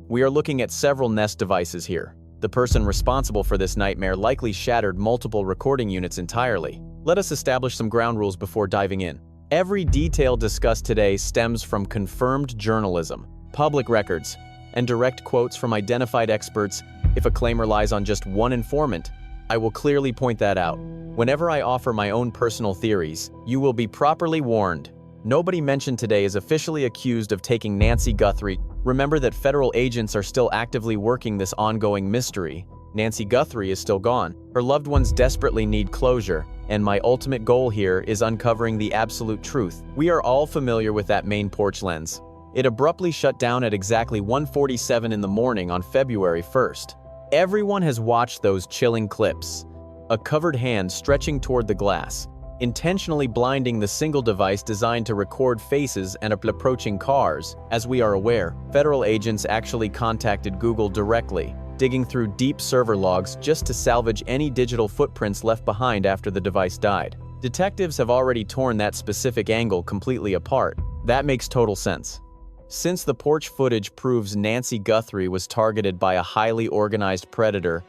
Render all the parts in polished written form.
We are looking at several Nest devices here. The person responsible for this nightmare likely shattered multiple recording units entirely. Let us establish some ground rules before diving in. Every detail discussed today stems from confirmed journalism, public records, and direct quotes from identified experts. If a claim relies on just one informant, I will clearly point that out. Whenever I offer my own personal theories, you will be properly warned. Nobody mentioned today is officially accused of taking Nancy Guthrie. Remember that federal agents are still actively working this ongoing mystery. Nancy Guthrie is still gone. Her loved ones desperately need closure, and my ultimate goal here is uncovering the absolute truth. We are all familiar with that main porch lens. It abruptly shut down at exactly 1:47 in the morning on February 1st. Everyone has watched those chilling clips. A covered hand stretching toward the glass, intentionally blinding the single device designed to record faces and approaching cars. As we are aware, federal agents actually contacted Google directly, digging through deep server logs just to salvage any digital footprints left behind after the device died. Detectives have already torn that specific angle completely apart. That makes total sense. Since the porch footage proves Nancy Guthrie was targeted by a highly organized predator,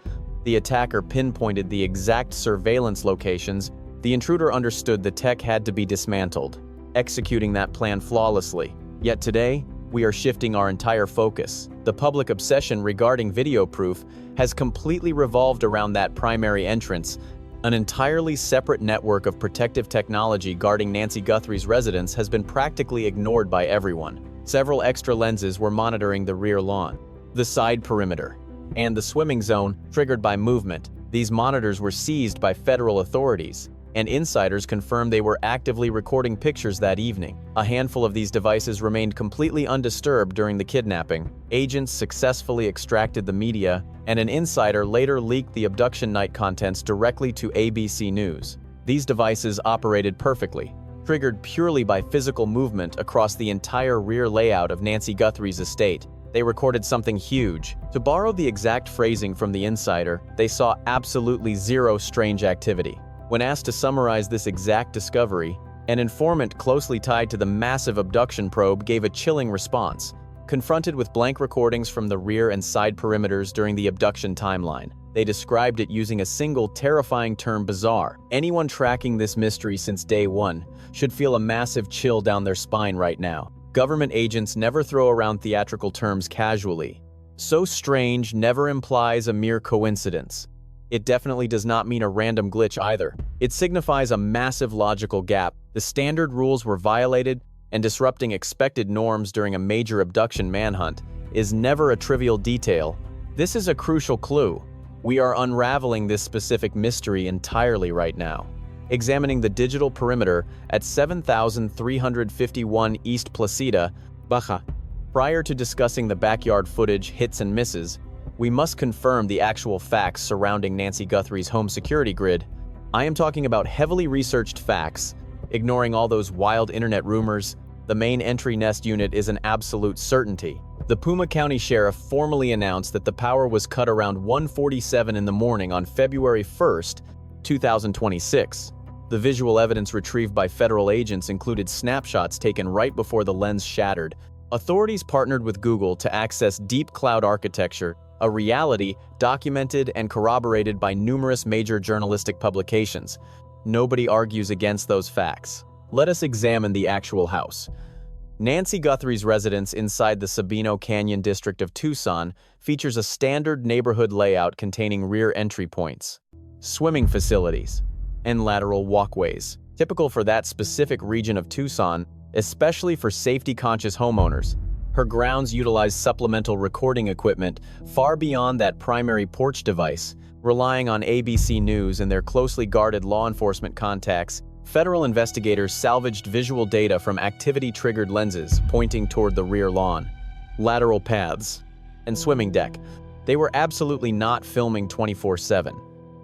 the attacker pinpointed the exact surveillance locations. The intruder understood the tech had to be dismantled, executing that plan flawlessly. Yet today, we are shifting our entire focus. The public obsession regarding video proof has completely revolved around that primary entrance. An entirely separate network of protective technology guarding Nancy Guthrie's residence has been practically ignored by everyone. Several extra lenses were monitoring the rear lawn, the side perimeter, and the swimming zone triggered by movement. These monitors were seized by federal authorities, and insiders confirmed they were actively recording pictures that evening. A handful of these devices remained completely undisturbed during the kidnapping. Agents successfully extracted the media, and an insider later leaked the abduction night contents directly to ABC News. These devices operated perfectly, triggered purely by physical movement across the entire rear layout of Nancy Guthrie's estate. They recorded something huge. To borrow the exact phrasing from the insider, they saw absolutely zero strange activity. When asked to summarize this exact discovery, an informant closely tied to the massive abduction probe gave a chilling response. Confronted with blank recordings from the rear and side perimeters during the abduction timeline, they described it using a single terrifying term: bizarre. Anyone tracking this mystery since day one should feel a massive chill down their spine right now. Government agents never throw around theatrical terms casually. So strange never implies a mere coincidence. It definitely does not mean a random glitch either. It signifies a massive logical gap. The standard rules were violated, and disrupting expected norms during a major abduction manhunt is never a trivial detail. This is a crucial clue. We are unraveling this specific mystery entirely right now. Examining the digital perimeter at 7351 East Placida, Baja. Prior to discussing the backyard footage hits and misses, we must confirm the actual facts surrounding Nancy Guthrie's home security grid. I am talking about heavily researched facts, ignoring all those wild internet rumors. The main entry Nest unit is an absolute certainty. The Puma County Sheriff formally announced that the power was cut around 1:47 in the morning on February 1st, 2026. The visual evidence retrieved by federal agents included snapshots taken right before the lens shattered. Authorities partnered with Google to access deep cloud architecture, a reality documented and corroborated by numerous major journalistic publications. Nobody argues against those facts. Let us examine the actual house. Nancy Guthrie's residence inside the Sabino Canyon district of Tucson features a standard neighborhood layout containing rear entry points, swimming facilities, and lateral walkways, typical for that specific region of Tucson, especially for safety-conscious homeowners. Her grounds utilize supplemental recording equipment far beyond that primary porch device, relying on ABC News and their closely guarded law enforcement contacts. Federal investigators salvaged visual data from activity-triggered lenses pointing toward the rear lawn, lateral paths, and swimming deck. They were absolutely not filming 24/7.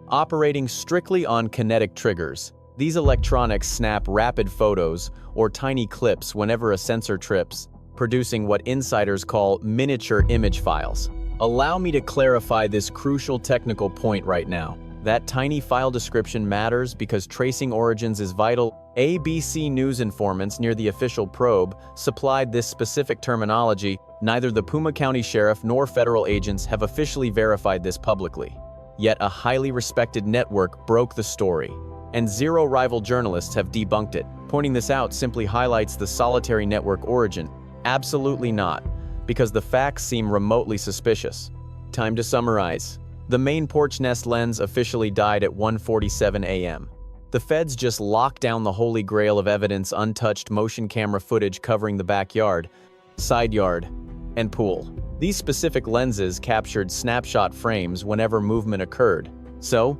Operating strictly on kinetic triggers, these electronics snap rapid photos or tiny clips whenever a sensor trips, producing what insiders call miniature image files. Allow me to clarify this crucial technical point right now. That tiny file description matters because tracing origins is vital. ABC News informants near the official probe supplied this specific terminology. Neither the Puma County Sheriff nor federal agents have officially verified this publicly. Yet a highly respected network broke the story, and zero rival journalists have debunked it. Pointing this out simply highlights the solitary network origin. Absolutely not, because the facts seem remotely suspicious. Time to summarize. The main porch nest lens officially died at 1:47 a.m. The feds just locked down the holy grail of evidence: untouched motion camera footage covering the backyard, side yard, and pool. These specific lenses captured snapshot frames whenever movement occurred. So,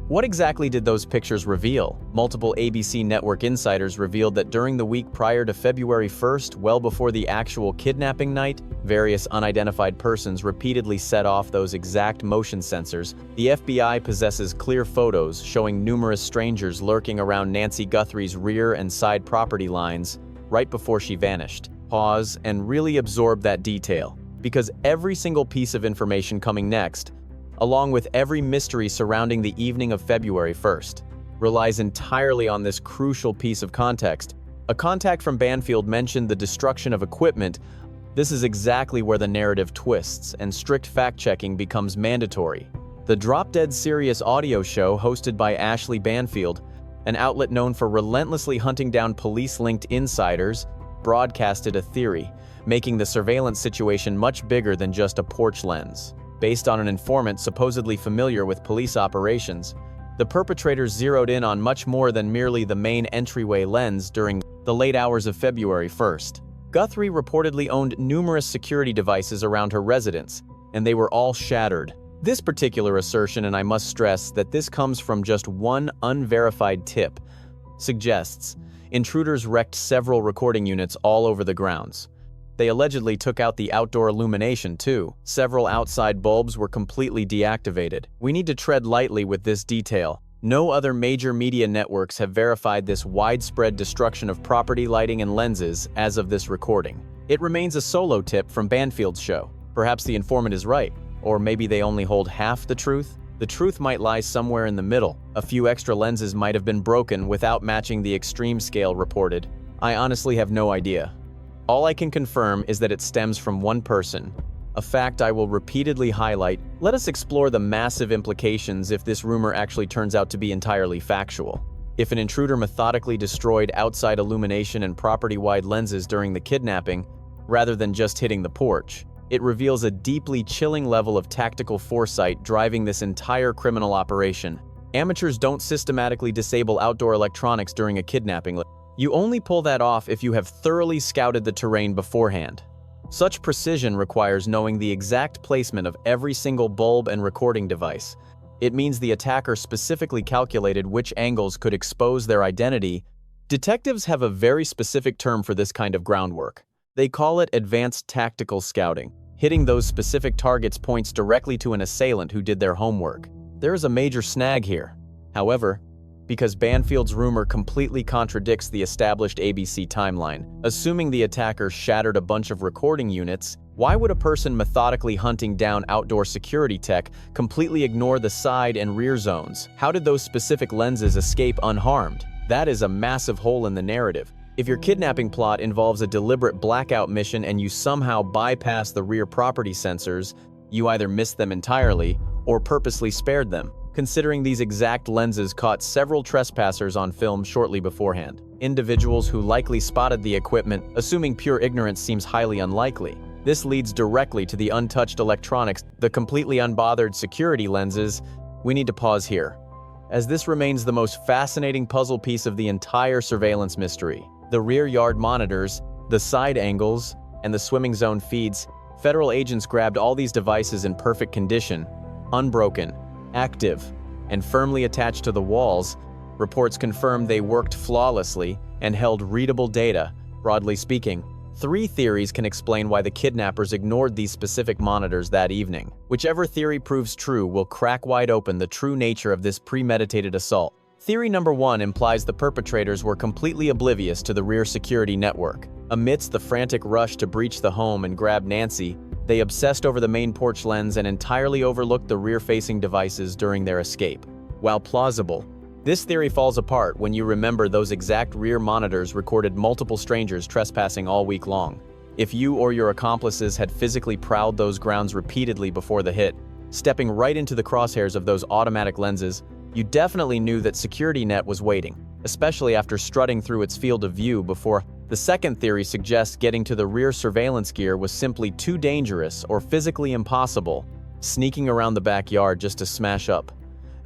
what exactly did those pictures reveal? Multiple ABC network insiders revealed that during the week prior to February 1st, well before the actual kidnapping night, various unidentified persons repeatedly set off those exact motion sensors. The FBI possesses clear photos showing numerous strangers lurking around Nancy Guthrie's rear and side property lines right before she vanished. Pause and really absorb that detail, because every single piece of information coming next, along with every mystery surrounding the evening of February 1st, relies entirely on this crucial piece of context. A contact from Banfield mentioned the destruction of equipment. This is exactly where the narrative twists and strict fact-checking becomes mandatory. The drop-dead serious audio show hosted by Ashley Banfield, an outlet known for relentlessly hunting down police-linked insiders, broadcasted a theory, making the surveillance situation much bigger than just a porch lens. Based on an informant supposedly familiar with police operations, the perpetrators zeroed in on much more than merely the main entryway lens during the late hours of February 1st. Guthrie reportedly owned numerous security devices around her residence, and they were all shattered. This particular assertion, and I must stress that this comes from just one unverified tip, suggests intruders wrecked several recording units all over the grounds. They allegedly took out the outdoor illumination too. Several outside bulbs were completely deactivated. We need to tread lightly with this detail. No other major media networks have verified this widespread destruction of property lighting and lenses as of this recording. It remains a solo tip from Banfield's show. Perhaps the informant is right, or maybe they only hold half the truth. The truth might lie somewhere in the middle. A few extra lenses might have been broken without matching the extreme scale reported. I honestly have no idea. All I can confirm is that it stems from one person, a fact I will repeatedly highlight. Let us explore the massive implications if this rumor actually turns out to be entirely factual. If an intruder methodically destroyed outside illumination and property-wide lenses during the kidnapping, rather than just hitting the porch, it reveals a deeply chilling level of tactical foresight driving this entire criminal operation. Amateurs don't systematically disable outdoor electronics during a kidnapping. You only pull that off if you have thoroughly scouted the terrain beforehand. Such precision requires knowing the exact placement of every single bulb and recording device. It means the attacker specifically calculated which angles could expose their identity. Detectives have a very specific term for this kind of groundwork. They call it advanced tactical scouting. Hitting those specific targets points directly to an assailant who did their homework. There is a major snag here. However, because Banfield's rumor completely contradicts the established ABC timeline, assuming the attacker shattered a bunch of recording units, why would a person methodically hunting down outdoor security tech completely ignore the side and rear zones? How did those specific lenses escape unharmed? That is a massive hole in the narrative. If your kidnapping plot involves a deliberate blackout mission and you somehow bypass the rear property sensors, you either missed them entirely or purposely spared them. Considering these exact lenses caught several trespassers on film shortly beforehand. Individuals who likely spotted the equipment, assuming pure ignorance seems highly unlikely. This leads directly to the untouched electronics, the completely unbothered security lenses. We need to pause here, as this remains the most fascinating puzzle piece of the entire surveillance mystery. The rear yard monitors, the side angles, and the swimming zone feeds. Federal agents grabbed all these devices in perfect condition, unbroken, active, and firmly attached to the walls. Reports confirm they worked flawlessly and held readable data. Broadly speaking, 3 theories can explain why the kidnappers ignored these specific monitors that evening. Whichever theory proves true will crack wide open the true nature of this premeditated assault. Theory number 1 implies the perpetrators were completely oblivious to the rear security network. Amidst the frantic rush to breach the home and grab Nancy, they obsessed over the main porch lens and entirely overlooked the rear-facing devices during their escape. While plausible, This theory falls apart when you remember those exact rear monitors recorded multiple strangers trespassing all week long. If you or your accomplices had physically prowled those grounds repeatedly before the hit, stepping right into the crosshairs of those automatic lenses, you definitely knew that security net was waiting, especially after strutting through its field of view before. The second theory suggests getting to the rear surveillance gear was simply too dangerous or physically impossible, sneaking around the backyard just to smash up.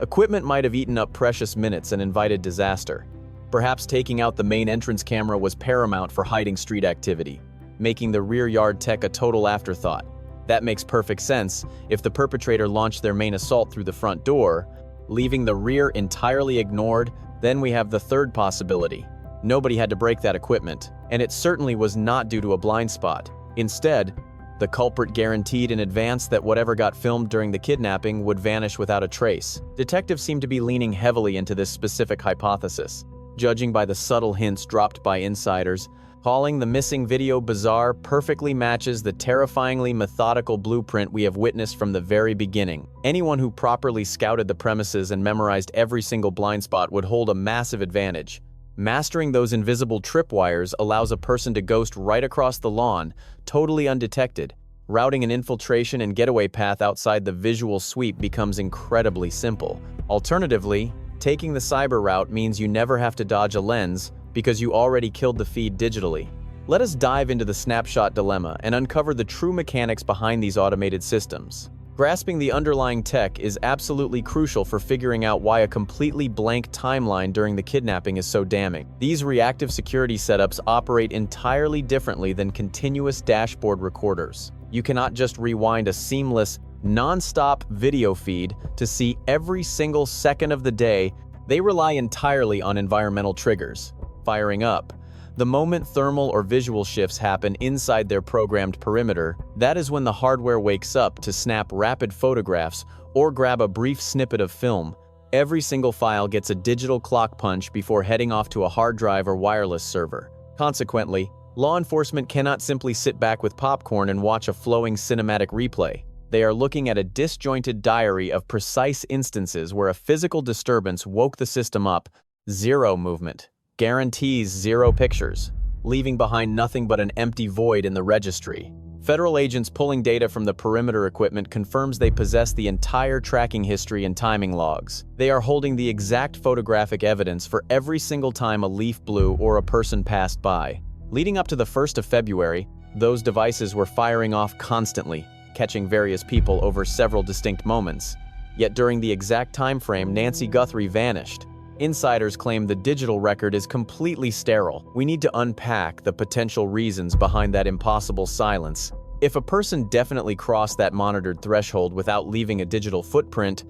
Equipment might have eaten up precious minutes and invited disaster. Perhaps taking out the main entrance camera was paramount for hiding street activity, making the rear yard tech a total afterthought. That makes perfect sense if the perpetrator launched their main assault through the front door, leaving the rear entirely ignored. Then we have the third possibility. Nobody had to break that equipment, and it certainly was not due to a blind spot. Instead, the culprit guaranteed in advance that whatever got filmed during the kidnapping would vanish without a trace. Detectives seem to be leaning heavily into this specific hypothesis, judging by the subtle hints dropped by insiders. Calling the missing video bizarre perfectly matches the terrifyingly methodical blueprint we have witnessed from the very beginning. Anyone who properly scouted the premises and memorized every single blind spot would hold a massive advantage. Mastering those invisible tripwires allows a person to ghost right across the lawn, totally undetected. Routing an infiltration and getaway path outside the visual sweep becomes incredibly simple. Alternatively, taking the cyber route means you never have to dodge a lens because you already killed the feed digitally. Let us dive into the snapshot dilemma and uncover the true mechanics behind these automated systems. Grasping the underlying tech is absolutely crucial for figuring out why a completely blank timeline during the kidnapping is so damning. These reactive security setups operate entirely differently than continuous dashboard recorders. You cannot just rewind a seamless, non-stop video feed to see every single second of the day. They rely entirely on environmental triggers. Firing up. The moment thermal or visual shifts happen inside their programmed perimeter, that is when the hardware wakes up to snap rapid photographs or grab a brief snippet of film. Every single file gets a digital clock punch before heading off to a hard drive or wireless server. Consequently, law enforcement cannot simply sit back with popcorn and watch a flowing cinematic replay. They are looking at a disjointed diary of precise instances where a physical disturbance woke the system up. Zero movement guarantees zero pictures, leaving behind nothing but an empty void in the registry. Federal agents pulling data from the perimeter equipment confirms they possess the entire tracking history and timing logs. They are holding the exact photographic evidence for every single time a leaf blew or a person passed by. Leading up to the 1st of February, those devices were firing off constantly, catching various people over several distinct moments. Yet during the exact time frame, Nancy Guthrie vanished. Insiders claim the digital record is completely sterile. We need to unpack the potential reasons behind that impossible silence. If a person definitely crossed that monitored threshold without leaving a digital footprint,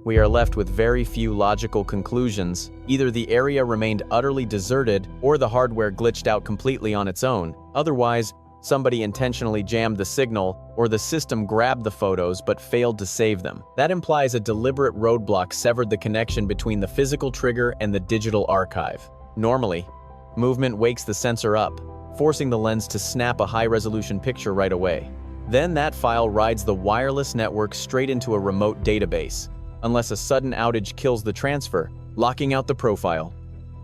we are left with very few logical conclusions. Either the area remained utterly deserted, or the hardware glitched out completely on its own. Otherwise, somebody intentionally jammed the signal, or the system grabbed the photos but failed to save them. That implies a deliberate roadblock severed the connection between the physical trigger and the digital archive. Normally, movement wakes the sensor up, forcing the lens to snap a high-resolution picture right away. Then that file rides the wireless network straight into a remote database, unless a sudden outage kills the transfer, locking out the profile,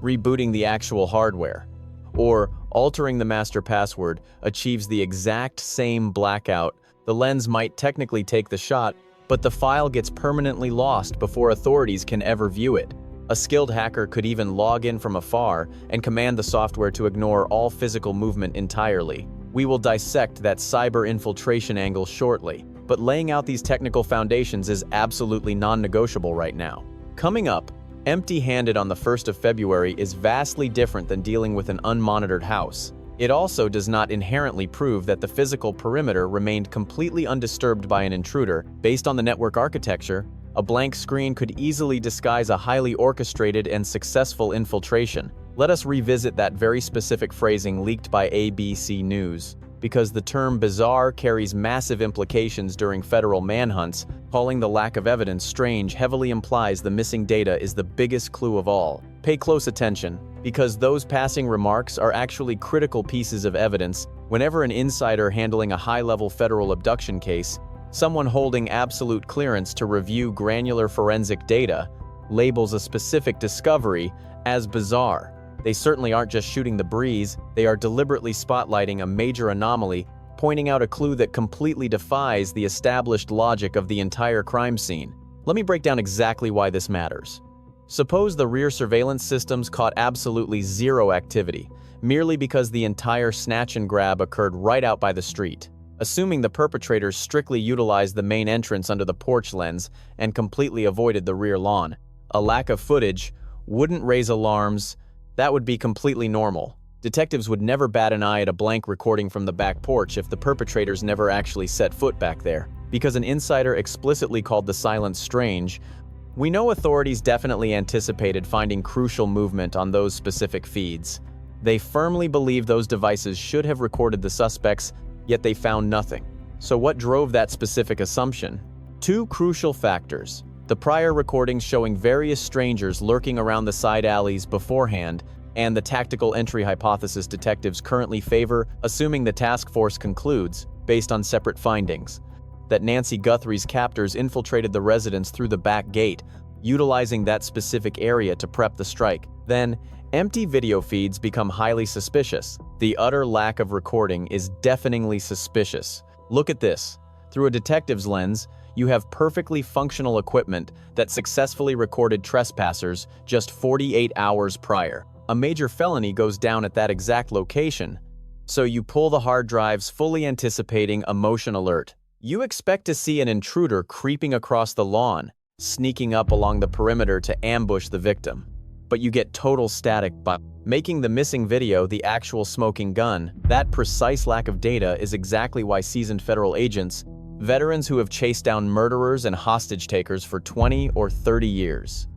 rebooting the actual hardware, or altering the master password achieves the exact same blackout. The lens might technically take the shot, but the file gets permanently lost before authorities can ever view it. A skilled hacker could even log in from afar and command the software to ignore all physical movement entirely. We will dissect that cyber infiltration angle shortly, but laying out these technical foundations is absolutely non-negotiable right now. Coming up, empty-handed on the 1st of February is vastly different than dealing with an unmonitored house. It also does not inherently prove that the physical perimeter remained completely undisturbed by an intruder. Based on the network architecture, a blank screen could easily disguise a highly orchestrated and successful infiltration. Let us revisit that very specific phrasing leaked by ABC News, because the term bizarre carries massive implications during federal manhunts. Calling the lack of evidence strange heavily implies the missing data is the biggest clue of all. Pay close attention, because those passing remarks are actually critical pieces of evidence. Whenever an insider handling a high-level federal abduction case, someone holding absolute clearance to review granular forensic data, labels a specific discovery as bizarre. They certainly aren't just shooting the breeze, they are deliberately spotlighting a major anomaly, pointing out a clue that completely defies the established logic of the entire crime scene. Let me break down exactly why this matters. Suppose the rear surveillance systems caught absolutely zero activity, merely because the entire snatch and grab occurred right out by the street. Assuming the perpetrators strictly utilized the main entrance under the porch lens and completely avoided the rear lawn. A lack of footage wouldn't raise alarms. That would be completely normal. Detectives would never bat an eye at a blank recording from the back porch if the perpetrators never actually set foot back there. Because an insider explicitly called the silence strange, we know authorities definitely anticipated finding crucial movement on those specific feeds. They firmly believe those devices should have recorded the suspects, yet they found nothing. So what drove that specific assumption? Two crucial factors. The prior recordings showing various strangers lurking around the side alleys beforehand, and the tactical entry hypothesis detectives currently favor, assuming the task force concludes, based on separate findings, that Nancy Guthrie's captors infiltrated the residence through the back gate, utilizing that specific area to prep the strike. Then, empty video feeds become highly suspicious. The utter lack of recording is deafeningly suspicious. Look at this. Through a detective's lens, you have perfectly functional equipment that successfully recorded trespassers just 48 hours prior. A major felony goes down at that exact location. So you pull the hard drives fully anticipating a motion alert. You expect to see an intruder creeping across the lawn, sneaking up along the perimeter to ambush the victim. But you get total static by making the missing video the actual smoking gun. That precise lack of data is exactly why seasoned federal agents, veterans who have chased down murderers and hostage takers for 20 or 30 years,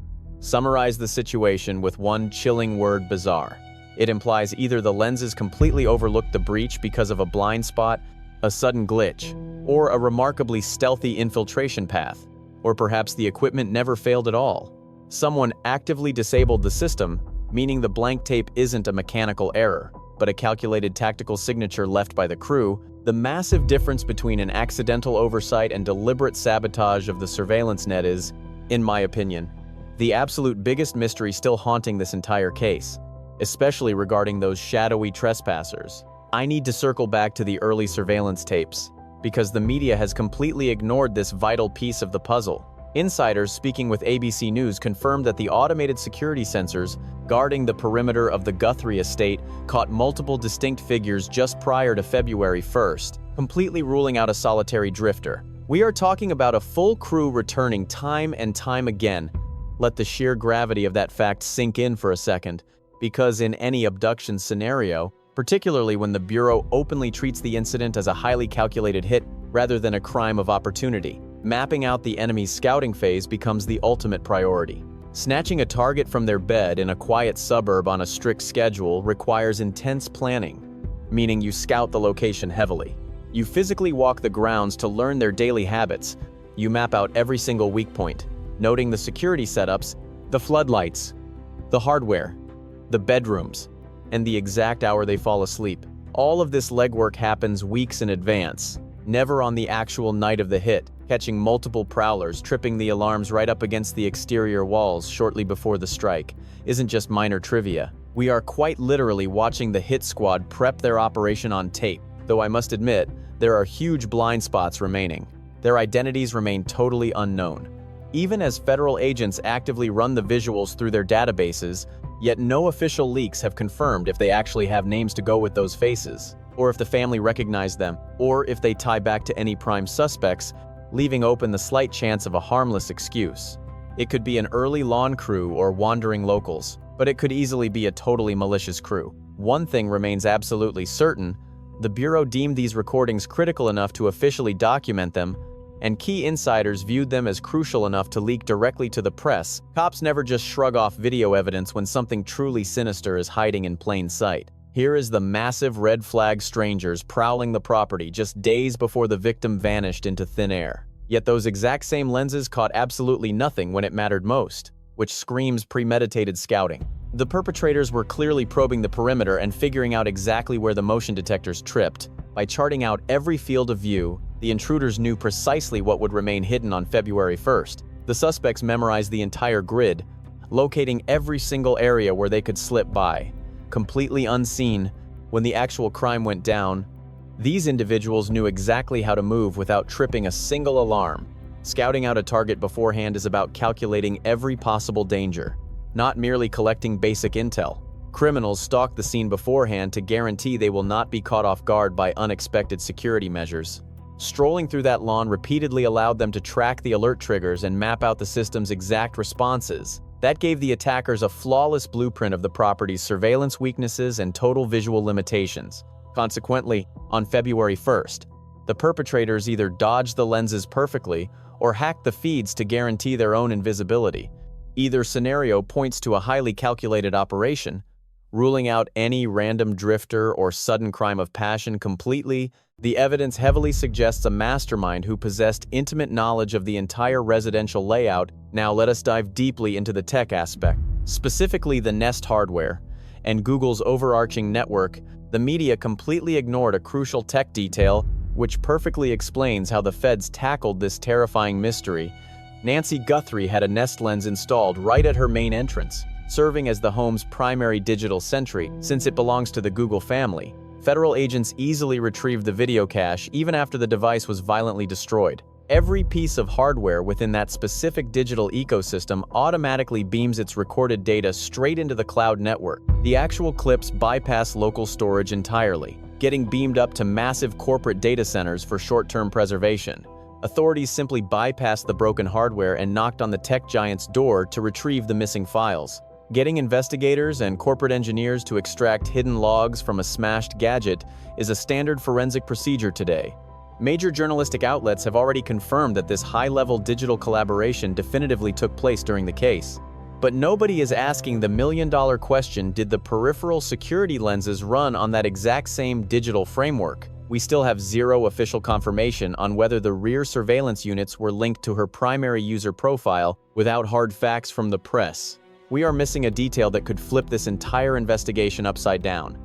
summarize the situation with one chilling word: bizarre. It implies either the lenses completely overlooked the breach because of a blind spot, a sudden glitch, or a remarkably stealthy infiltration path, or perhaps the equipment never failed at all. Someone actively disabled the system, meaning the blank tape isn't a mechanical error, but a calculated tactical signature left by the crew. The massive difference between an accidental oversight and deliberate sabotage of the surveillance net is, in my opinion, the absolute biggest mystery still haunting this entire case, especially regarding those shadowy trespassers. I need to circle back to the early surveillance tapes, because the media has completely ignored this vital piece of the puzzle. Insiders speaking with ABC News confirmed that the automated security sensors guarding the perimeter of the Guthrie estate caught multiple distinct figures just prior to February 1st, completely ruling out a solitary drifter. We are talking about a full crew returning time and time again. Let the sheer gravity of that fact sink in for a second, because in any abduction scenario, particularly when the Bureau openly treats the incident as a highly calculated hit rather than a crime of opportunity, mapping out the enemy's scouting phase becomes the ultimate priority. Snatching a target from their bed in a quiet suburb on a strict schedule requires intense planning, meaning you scout the location heavily. You physically walk the grounds to learn their daily habits. You map out every single weak point, noting the security setups, the floodlights, the hardware, the bedrooms, and the exact hour they fall asleep. All of this legwork happens weeks in advance, never on the actual night of the hit. Catching multiple prowlers tripping the alarms right up against the exterior walls shortly before the strike isn't just minor trivia. We are quite literally watching the hit squad prep their operation on tape, though I must admit, there are huge blind spots remaining. Their identities remain totally unknown. Even as federal agents actively run the visuals through their databases, yet no official leaks have confirmed if they actually have names to go with those faces, or if the family recognized them, or if they tie back to any prime suspects, leaving open the slight chance of a harmless excuse. It could be an early lawn crew or wandering locals, but it could easily be a totally malicious crew. One thing remains absolutely certain: the Bureau deemed these recordings critical enough to officially document them, and key insiders viewed them as crucial enough to leak directly to the press. Cops never just shrug off video evidence when something truly sinister is hiding in plain sight. Here is the massive red flag strangers prowling the property just days before the victim vanished into thin air. Yet those exact same lenses caught absolutely nothing when it mattered most, which screams premeditated scouting. The perpetrators were clearly probing the perimeter and figuring out exactly where the motion detectors tripped. By charting out every field of view, the intruders knew precisely what would remain hidden on February 1st. The suspects memorized the entire grid, locating every single area where they could slip by, completely unseen. When the actual crime went down, these individuals knew exactly how to move without tripping a single alarm. Scouting out a target beforehand is about calculating every possible danger, not merely collecting basic intel. Criminals stalk the scene beforehand to guarantee they will not be caught off guard by unexpected security measures. Strolling through that lawn repeatedly allowed them to track the alert triggers and map out the system's exact responses. That gave the attackers a flawless blueprint of the property's surveillance weaknesses and total visual limitations. Consequently, on February 1st, the perpetrators either dodged the lenses perfectly or hacked the feeds to guarantee their own invisibility. Either scenario points to a highly calculated operation. Ruling out any random drifter or sudden crime of passion completely, the evidence heavily suggests a mastermind who possessed intimate knowledge of the entire residential layout. Now let us dive deeply into the tech aspect, specifically the Nest hardware and Google's overarching network. The media completely ignored a crucial tech detail, which perfectly explains how the feds tackled this terrifying mystery. Nancy Guthrie had a Nest lens installed right at her main entrance, serving as the home's primary digital sentry. Since it belongs to the Google family, federal agents easily retrieved the video cache even after the device was violently destroyed. Every piece of hardware within that specific digital ecosystem automatically beams its recorded data straight into the cloud network. The actual clips bypass local storage entirely, getting beamed up to massive corporate data centers for short-term preservation. Authorities simply bypassed the broken hardware and knocked on the tech giant's door to retrieve the missing files. Getting investigators and corporate engineers to extract hidden logs from a smashed gadget is a standard forensic procedure today. Major journalistic outlets have already confirmed that this high-level digital collaboration definitively took place during the case. But nobody is asking the million-dollar question: did the peripheral security lenses run on that exact same digital framework? We still have zero official confirmation on whether the rear surveillance units were linked to her primary user profile. Without hard facts from the press, we are missing a detail that could flip this entire investigation upside down.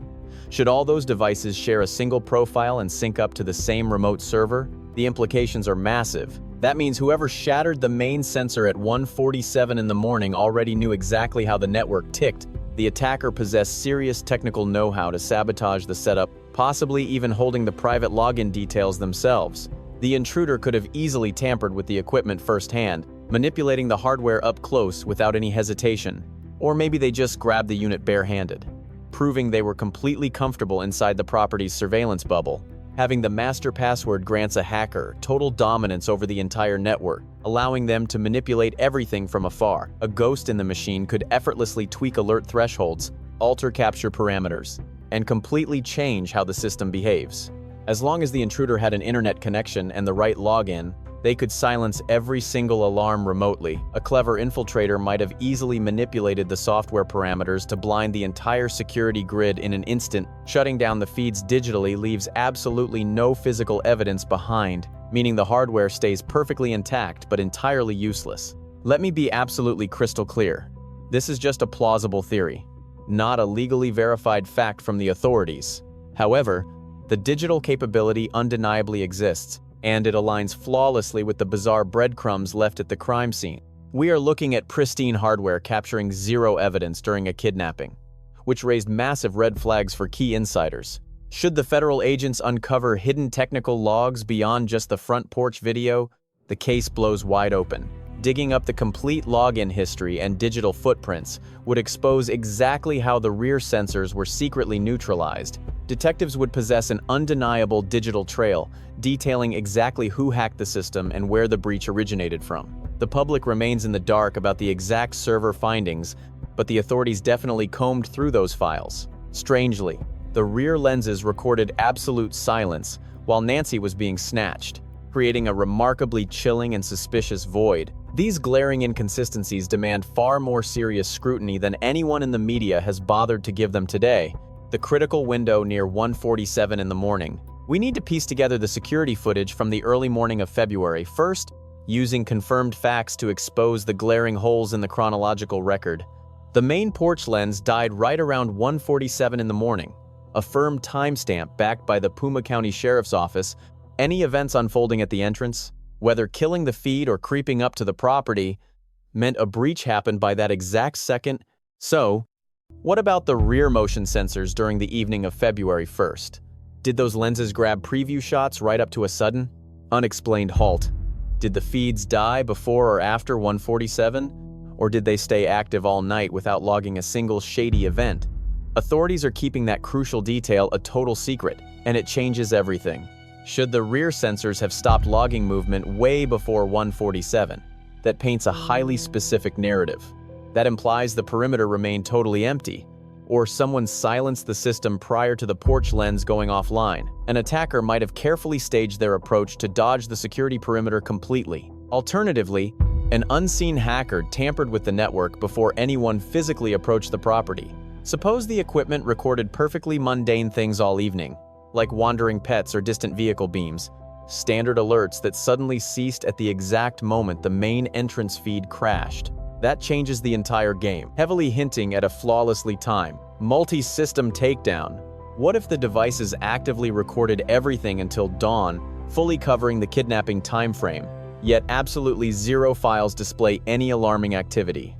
Should all those devices share a single profile and sync up to the same remote server? The implications are massive. That means whoever shattered the main sensor at 1:47 in the morning already knew exactly how the network ticked. The attacker possessed serious technical know-how to sabotage the setup, possibly even holding the private login details themselves. The intruder could have easily tampered with the equipment firsthand, manipulating the hardware up close without any hesitation. Or maybe they just grabbed the unit barehanded, proving they were completely comfortable inside the property's surveillance bubble. Having the master password grants a hacker total dominance over the entire network, allowing them to manipulate everything from afar. A ghost in the machine could effortlessly tweak alert thresholds, alter capture parameters, and completely change how the system behaves. As long as the intruder had an internet connection and the right login, they could silence every single alarm remotely. A clever infiltrator might have easily manipulated the software parameters to blind the entire security grid in an instant. Shutting down the feeds digitally leaves absolutely no physical evidence behind, meaning the hardware stays perfectly intact but entirely useless. Let me be absolutely crystal clear. This is just a plausible theory, not a legally verified fact from the authorities. However, the digital capability undeniably exists, and it aligns flawlessly with the bizarre breadcrumbs left at the crime scene. We are looking at pristine hardware capturing zero evidence during a kidnapping, which raised massive red flags for key insiders. Should the federal agents uncover hidden technical logs beyond just the front porch video, the case blows wide open. Digging up the complete login history and digital footprints would expose exactly how the rear sensors were secretly neutralized. Detectives would possess an undeniable digital trail, detailing exactly who hacked the system and where the breach originated from. The public remains in the dark about the exact server findings, but the authorities definitely combed through those files. Strangely, the rear lenses recorded absolute silence while Nancy was being snatched, creating a remarkably chilling and suspicious void. These glaring inconsistencies demand far more serious scrutiny than anyone in the media has bothered to give them today. The critical window near 1:47 in the morning. We need to piece together the security footage from the early morning of February 1st, using confirmed facts to expose the glaring holes in the chronological record. The main porch lens died right around 1:47 in the morning, a firm timestamp backed by the Puma County Sheriff's Office. Any events unfolding at the entrance? Whether killing the feed or creeping up to the property meant a breach happened by that exact second. So, what about the rear motion sensors during the evening of February 1st? Did those lenses grab preview shots right up to a sudden, unexplained halt? Did the feeds die before or after 1:47? Or did they stay active all night without logging a single shady event? Authorities are keeping that crucial detail a total secret, and it changes everything. Should the rear sensors have stopped logging movement way before 1:47? That paints a highly specific narrative. That implies the perimeter remained totally empty, or someone silenced the system prior to the porch lens going offline. An attacker might have carefully staged their approach to dodge the security perimeter completely. Alternatively, an unseen hacker tampered with the network before anyone physically approached the property. Suppose the equipment recorded perfectly mundane things all evening, like wandering pets or distant vehicle beams, standard alerts that suddenly ceased at the exact moment the main entrance feed crashed. That changes the entire game, heavily hinting at a flawlessly timed, multi-system takedown. What if the devices actively recorded everything until dawn, fully covering the kidnapping time frame, yet absolutely zero files display any alarming activity?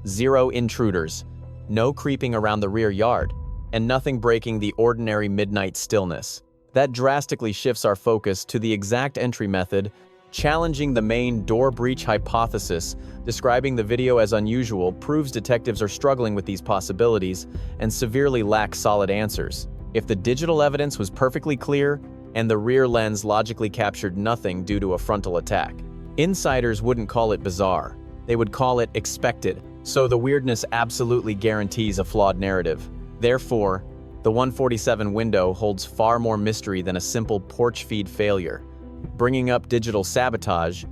Zero intruders, no creeping around the rear yard, and nothing breaking the ordinary midnight stillness. That drastically shifts our focus to the exact entry method, challenging the main door breach hypothesis. Describing the video as unusual proves detectives are struggling with these possibilities and severely lack solid answers. If the digital evidence was perfectly clear and the rear lens logically captured nothing due to a frontal attack, insiders wouldn't call it bizarre. They would call it expected. So the weirdness absolutely guarantees a flawed narrative. Therefore, the 1:47 window holds far more mystery than a simple porch feed failure. Bringing up digital sabotage,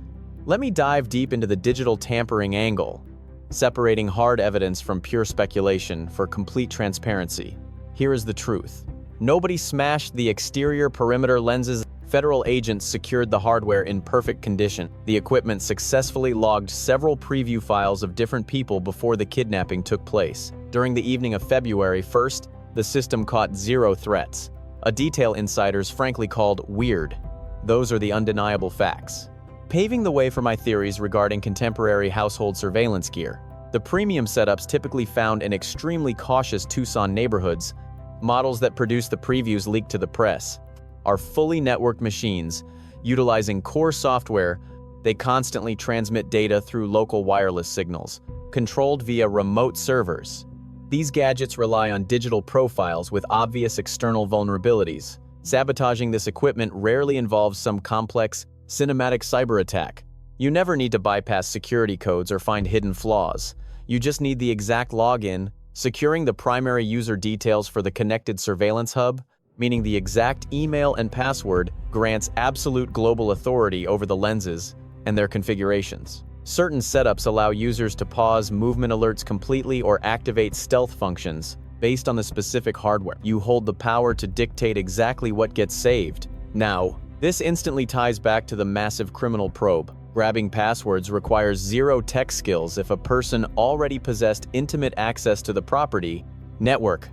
let me dive deep into the digital tampering angle, separating hard evidence from pure speculation for complete transparency. Here is the truth. Nobody smashed the exterior perimeter lenses. Federal agents secured the hardware in perfect condition. The equipment successfully logged several preview files of different people before the kidnapping took place. During the evening of February 1st, the system caught zero threats, a detail insiders frankly called weird. Those are the undeniable facts. Paving the way for my theories regarding contemporary household surveillance gear, the premium setups typically found in extremely cautious Tucson neighborhoods, models that produce the previews leaked to the press, are fully networked machines. Utilizing core software, they constantly transmit data through local wireless signals, controlled via remote servers. These gadgets rely on digital profiles with obvious external vulnerabilities. Sabotaging this equipment rarely involves some complex, cinematic cyber attack. You never need to bypass security codes or find hidden flaws. You just need the exact login. Securing the primary user details for the connected surveillance hub, meaning the exact email and password, grants absolute global authority over the lenses and their configurations. Certain setups allow users to pause movement alerts completely or activate stealth functions based on the specific hardware. You hold the power to dictate exactly what gets saved. Now, this instantly ties back to the massive criminal probe. Grabbing passwords requires zero tech skills if a person already possessed intimate access to the property, network,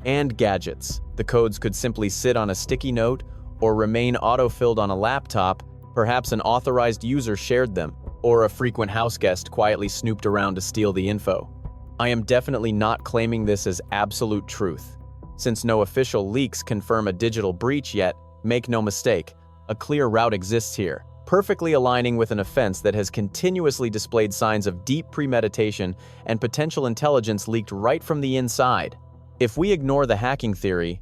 and gadgets. The codes could simply sit on a sticky note or remain auto-filled on a laptop. Perhaps an authorized user shared them, or a frequent house guest quietly snooped around to steal the info. I am definitely not claiming this as absolute truth. Since no official leaks confirm a digital breach yet, make no mistake, a clear route exists here, perfectly aligning with an offense that has continuously displayed signs of deep premeditation and potential intelligence leaked right from the inside. If we ignore the hacking theory,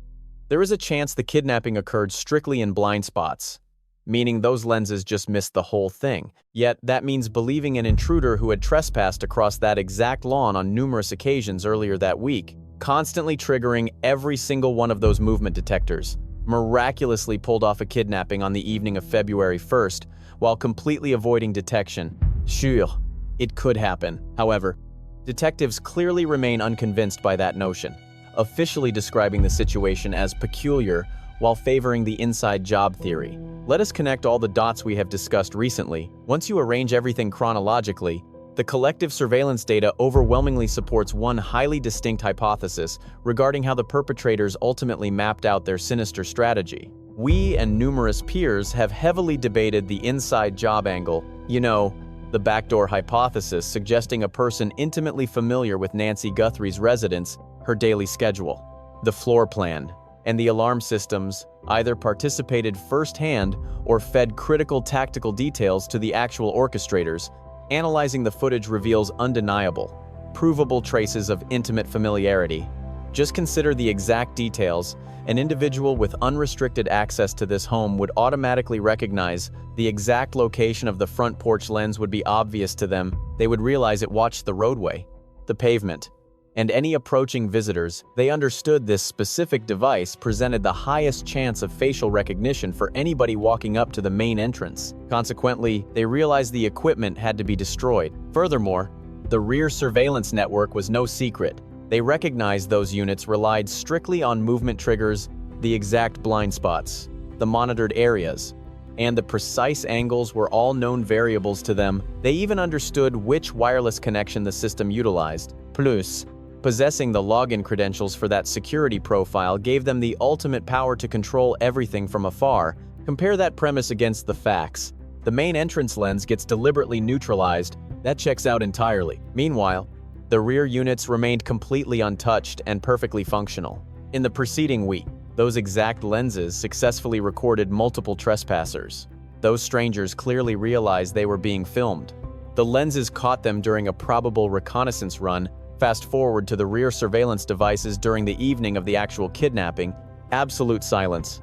there is a chance the kidnapping occurred strictly in blind spots, meaning those lenses just missed the whole thing. Yet that means believing an intruder who had trespassed across that exact lawn on numerous occasions earlier that week, constantly triggering every single one of those movement detectors, miraculously pulled off a kidnapping on the evening of February 1st while completely avoiding detection. Sure, it could happen. However, detectives clearly remain unconvinced by that notion, officially describing the situation as peculiar while favoring the inside job theory. Let us connect all the dots we have discussed recently. Once you arrange everything chronologically, the collective surveillance data overwhelmingly supports one highly distinct hypothesis regarding how the perpetrators ultimately mapped out their sinister strategy. We and numerous peers have heavily debated the inside job angle, the backdoor hypothesis suggesting a person intimately familiar with Nancy Guthrie's residence, her daily schedule, the floor plan, and the alarm systems either participated firsthand or fed critical tactical details to the actual orchestrators. Analyzing the footage reveals undeniable, provable traces of intimate familiarity. Just consider the exact details. An individual with unrestricted access to this home would automatically recognize the exact location of the front porch lens would be obvious to them. They would realize it watched the roadway, the pavement, and any approaching visitors. They understood this specific device presented the highest chance of facial recognition for anybody walking up to the main entrance. Consequently, they realized the equipment had to be destroyed. Furthermore, the rear surveillance network was no secret. They recognized those units relied strictly on movement triggers, the exact blind spots, the monitored areas, and the precise angles were all known variables to them. They even understood which wireless connection the system utilized. Plus, possessing the login credentials for that security profile gave them the ultimate power to control everything from afar. Compare that premise against the facts. The main entrance lens gets deliberately neutralized. That checks out entirely. Meanwhile, the rear units remained completely untouched and perfectly functional. In the preceding week, those exact lenses successfully recorded multiple trespassers. Those strangers clearly realized they were being filmed. The lenses caught them during a probable reconnaissance run. Fast forward to the rear surveillance devices during the evening of the actual kidnapping. Absolute silence.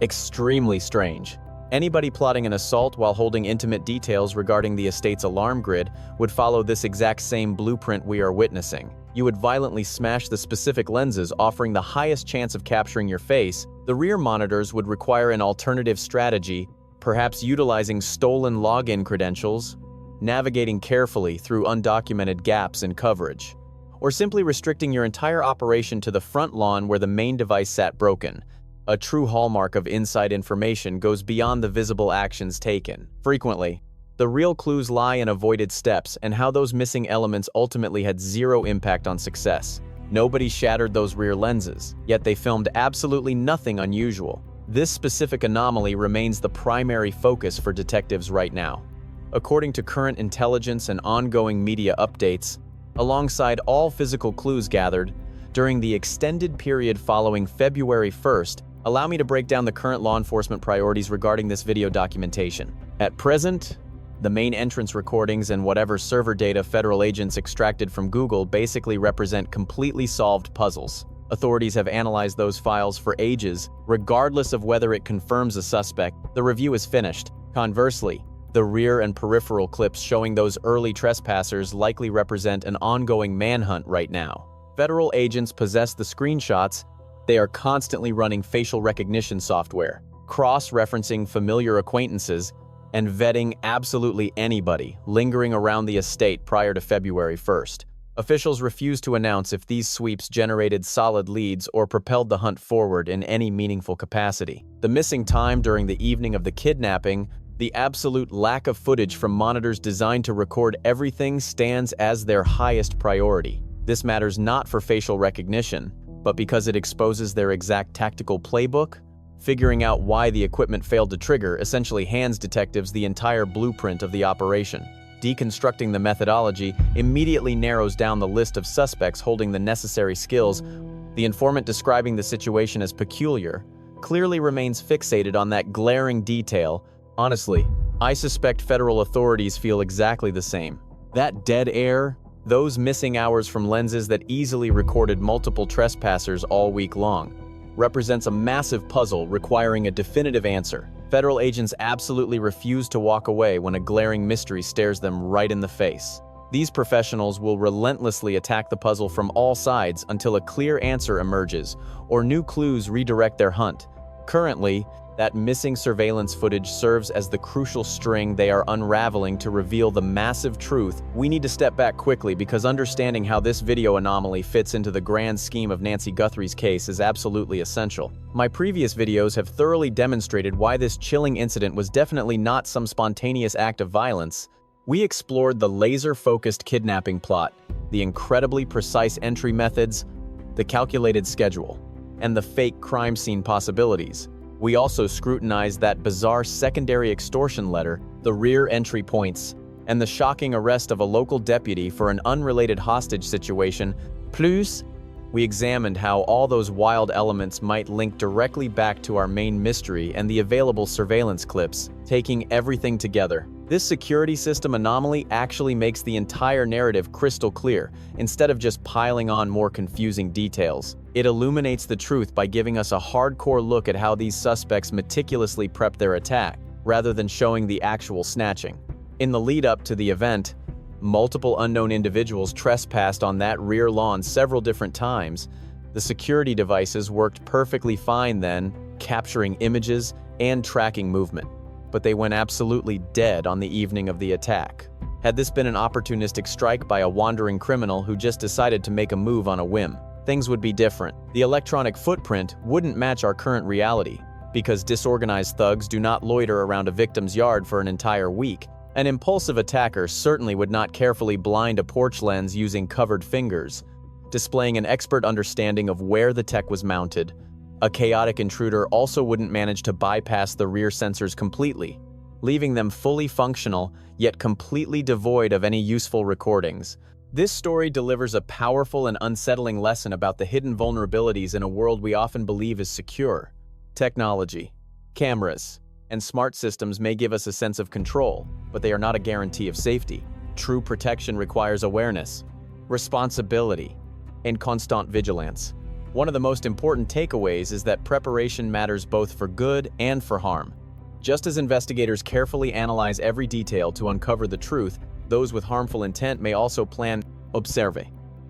Extremely strange. Anybody plotting an assault while holding intimate details regarding the estate's alarm grid would follow this exact same blueprint we are witnessing. You would violently smash the specific lenses, offering the highest chance of capturing your face. The rear monitors would require an alternative strategy, perhaps utilizing stolen login credentials, navigating carefully through undocumented gaps in coverage, or simply restricting your entire operation to the front lawn where the main device sat broken. A true hallmark of inside information goes beyond the visible actions taken. Frequently, the real clues lie in avoided steps and how those missing elements ultimately had zero impact on success. Nobody shattered those rear lenses, yet they filmed absolutely nothing unusual. This specific anomaly remains the primary focus for detectives right now. According to current intelligence and ongoing media updates, alongside all physical clues gathered during the extended period following February 1st, allow me to break down the current law enforcement priorities regarding this video documentation. At present, the main entrance recordings and whatever server data federal agents extracted from Google basically represent completely solved puzzles. Authorities have analyzed those files for ages, regardless of whether it confirms a suspect. The review is finished. Conversely, the rear and peripheral clips showing those early trespassers likely represent an ongoing manhunt right now. Federal agents possess the screenshots. They are constantly running facial recognition software, cross-referencing familiar acquaintances, and vetting absolutely anybody lingering around the estate prior to February 1st. Officials refuse to announce if these sweeps generated solid leads or propelled the hunt forward in any meaningful capacity. The missing time during the evening of the kidnapping, the absolute lack of footage from monitors designed to record everything stands as their highest priority. This matters not for facial recognition, but because it exposes their exact tactical playbook. Figuring out why the equipment failed to trigger essentially hands detectives the entire blueprint of the operation. Deconstructing the methodology immediately narrows down the list of suspects holding the necessary skills. The informant describing the situation as peculiar clearly remains fixated on that glaring detail. Honestly, I suspect federal authorities feel exactly the same. That dead air, those missing hours from lenses that easily recorded multiple trespassers all week long, represents a massive puzzle requiring a definitive answer. Federal agents absolutely refuse to walk away when a glaring mystery stares them right in the face. These professionals will relentlessly attack the puzzle from all sides until a clear answer emerges or new clues redirect their hunt. Currently, that missing surveillance footage serves as the crucial string they are unraveling to reveal the massive truth. We need to step back quickly because understanding how this video anomaly fits into the grand scheme of Nancy Guthrie's case is absolutely essential. My previous videos have thoroughly demonstrated why this chilling incident was definitely not some spontaneous act of violence. We explored the laser-focused kidnapping plot, the incredibly precise entry methods, the calculated schedule, and the fake crime scene possibilities. We also scrutinized that bizarre secondary extortion letter, the rear entry points, and the shocking arrest of a local deputy for an unrelated hostage situation. Plus, we examined how all those wild elements might link directly back to our main mystery and the available surveillance clips, taking everything together. This security system anomaly actually makes the entire narrative crystal clear, instead of just piling on more confusing details. It illuminates the truth by giving us a hardcore look at how these suspects meticulously prepped their attack, rather than showing the actual snatching. In the lead-up to the event, multiple unknown individuals trespassed on that rear lawn several different times. The security devices worked perfectly fine then, capturing images and tracking movement. But they went absolutely dead on the evening of the attack. Had this been an opportunistic strike by a wandering criminal who just decided to make a move on a whim, things would be different. The electronic footprint wouldn't match our current reality, because disorganized thugs do not loiter around a victim's yard for an entire week. An impulsive attacker certainly would not carefully blind a porch lens using covered fingers, displaying an expert understanding of where the tech was mounted. A chaotic intruder also wouldn't manage to bypass the rear sensors completely, leaving them fully functional, yet completely devoid of any useful recordings. This story delivers a powerful and unsettling lesson about the hidden vulnerabilities in a world we often believe is secure. Technology, cameras, and smart systems may give us a sense of control, but they are not a guarantee of safety. True protection requires awareness, responsibility, and constant vigilance. One of the most important takeaways is that preparation matters both for good and for harm. Just as investigators carefully analyze every detail to uncover the truth, those with harmful intent may also plan, observe,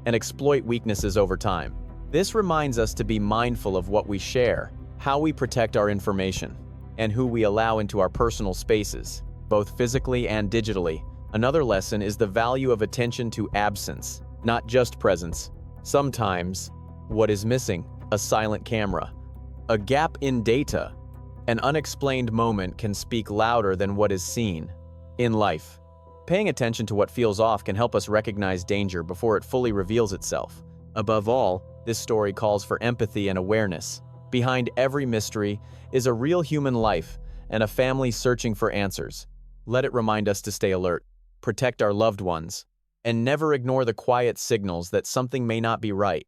and exploit weaknesses over time. This reminds us to be mindful of what we share, how we protect our information, and who we allow into our personal spaces, both physically and digitally. Another lesson is the value of attention to absence, not just presence. Sometimes, what is missing? A silent camera, a gap in data, an unexplained moment can speak louder than what is seen. In life, paying attention to what feels off can help us recognize danger before it fully reveals itself. Above all, this story calls for empathy and awareness. Behind every mystery is a real human life and a family searching for answers. Let it remind us to stay alert, protect our loved ones, and never ignore the quiet signals that something may not be right.